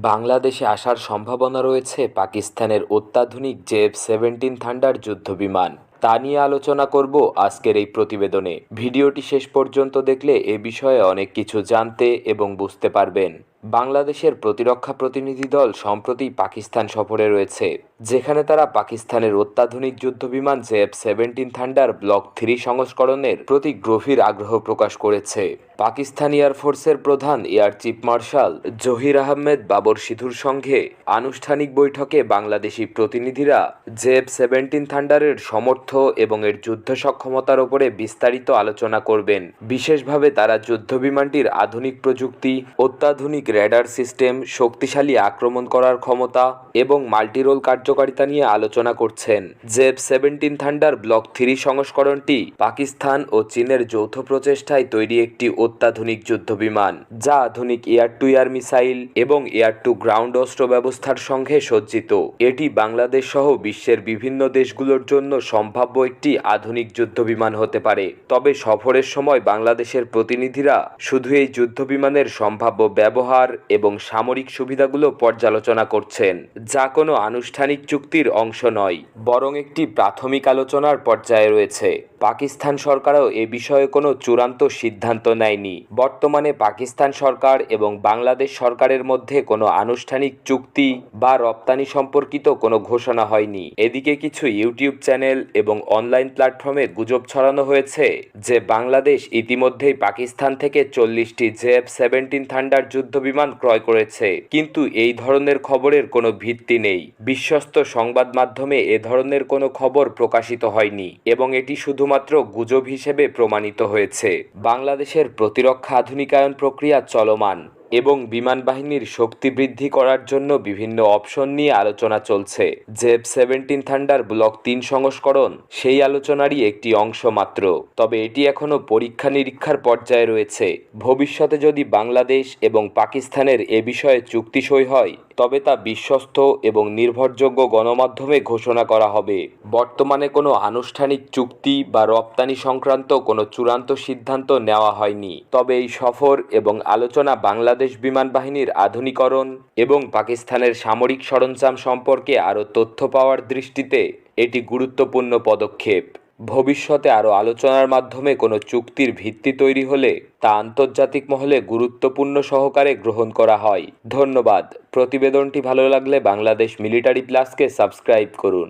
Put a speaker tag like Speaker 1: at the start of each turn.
Speaker 1: বাংলাদেশে আসার সম্ভাবনা রয়েছে পাকিস্তানের অত্যাধুনিক জেএফ-17 থান্ডার যুদ্ধবিমান। তা নিয়ে আলোচনা করব আজকের এই প্রতিবেদনে। ভিডিওটি শেষ পর্যন্ত দেখলে এ বিষয়ে অনেক কিছু জানতে এবং বুঝতে পারবেন। বাংলাদেশের প্রতিরক্ষা প্রতিনিধি দল সম্প্রতি পাকিস্তান সফরে রয়েছে, যেখানে তারা পাকিস্তানের অত্যাধুনিক যুদ্ধবিমান জেএফ-17 থান্ডার ব্লক 3 সংস্করণের প্রতি গভীর আগ্রহ প্রকাশ করেছে। পাকিস্তান এয়ারফোর্সের প্রধান air chief marshal Zaheer Ahmed Babar সিধুর সঙ্গে আনুষ্ঠানিক বৈঠকে বাংলাদেশি প্রতিনিধিরা জেএফ-17 থান্ডারের সমর্থ এবং এর যুদ্ধ সক্ষমতার উপরে বিস্তারিত আলোচনা করবেন। বিশেষভাবে তারা যুদ্ধবিমানটির আধুনিক প্রযুক্তি, অত্যাধুনিক রেডার সিস্টেম, শক্তিশালী আক্রমণ করার ক্ষমতা এবং মাল্টিরোল কার্যকারিতা নিয়ে আলোচনা করছেন। জেএফ-17 থান্ডার ব্লক 3 সংস্করণটি পাকিস্তান ও চীনের যৌথ প্রচেষ্টায় তৈরি একটি অত্যাধুনিক যুদ্ধবিমান, যা আধুনিক এয়ার টু এয়ার মিসাইল এবং এয়ার টু গ্রাউন্ড অস্ত্র ব্যবস্থার সঙ্গে সজ্জিত। এটি বাংলাদেশ সহ বিশ্বের বিভিন্ন দেশগুলোর জন্য সম্ভাব্য একটি আধুনিক যুদ্ধবিমান হতে পারে। তবে সফরের সময় বাংলাদেশের প্রতিনিধিরা শুধু এই যুদ্ধবিমানের সম্ভাব্য ব্যবহার এবং সামরিক সুবিধাগুলো পর্যালোচনা করছেন, যা কোনো আনুষ্ঠানিক চুক্তির অংশ নয়, বরং একটি প্রাথমিক আলোচনার পর্যায়ে রয়েছে। পাকিস্তান সরকারও এ বিষয়ে কোনো চূড়ান্ত সিদ্ধান্ত নেয়নি। বর্তমানে পাকিস্তান সরকার এবং বাংলাদেশ সরকারের মধ্যে কোনো আনুষ্ঠানিক চুক্তি বা রপ্তানি সম্পর্কিত কোনো ঘোষণা হয়নি। এদিকে কিছু ইউটিউব চ্যানেল এবং অনলাইন প্ল্যাটফর্মে গুজব ছড়ানো হয়েছে যে বাংলাদেশ ইতিমধ্যেই পাকিস্তান থেকে 40টি জেএফ-17 থান্ডার যুদ্ধবিমান ক্রয় করেছে, কিন্তু এই ধরনের খবরের কোনো ভিত্তি নেই। বিশ্বস্ত সংবাদ মাধ্যমে এ ধরনের কোনো খবর প্রকাশিত হয়নি এবং এটি শুধুমাত্র গুজব হিসেবে প্রমাণিত হয়েছে। বাংলাদেশের প্রতিরক্ষা আধুনিকায়ন প্রক্রিয়া চলমান এবং বিমান বাহিনীর শক্তি বৃদ্ধি করার জন্য বিভিন্ন অপশন নিয়ে আলোচনা চলছে। জেএফ-17 থান্ডার ব্লক 3 সংস্করণ সেই আলোচনারই একটি অংশ মাত্র, তবে এটি এখনও পরীক্ষা নিরীক্ষার পর্যায়ে রয়েছে। ভবিষ্যতে যদি বাংলাদেশ এবং পাকিস্তানের এ বিষয়ে চুক্তি সই হয়, তবে তা বিশ্বস্ত এবং নির্ভরযোগ্য গণমাধ্যমে ঘোষণা করা হবে। বর্তমানে কোনো আনুষ্ঠানিক চুক্তি বা রপ্তানি সংক্রান্ত কোনো চূড়ান্ত সিদ্ধান্ত নেওয়া হয়নি, তবে এই সফর এবং আলোচনা বাংলাদেশ বিমান বাহিনীর আধুনিকরণ এবং পাকিস্তানের সামরিক সরঞ্জাম সম্পর্কে আরও তথ্য পাওয়ার দৃষ্টিতে এটি গুরুত্বপূর্ণ পদক্ষেপ। ভবিষ্যতে আরও আলোচনার মাধ্যমে কোনো চুক্তির ভিত্তি তৈরি হলে তা আন্তর্জাতিক মহলে গুরুত্বপূর্ণ সহকারে গ্রহণ করা হয়। ধন্যবাদ। প্রতিবেদনটি ভালো লাগলে বাংলাদেশ মিলিটারি প্লাসকে সাবস্ক্রাইব করুন।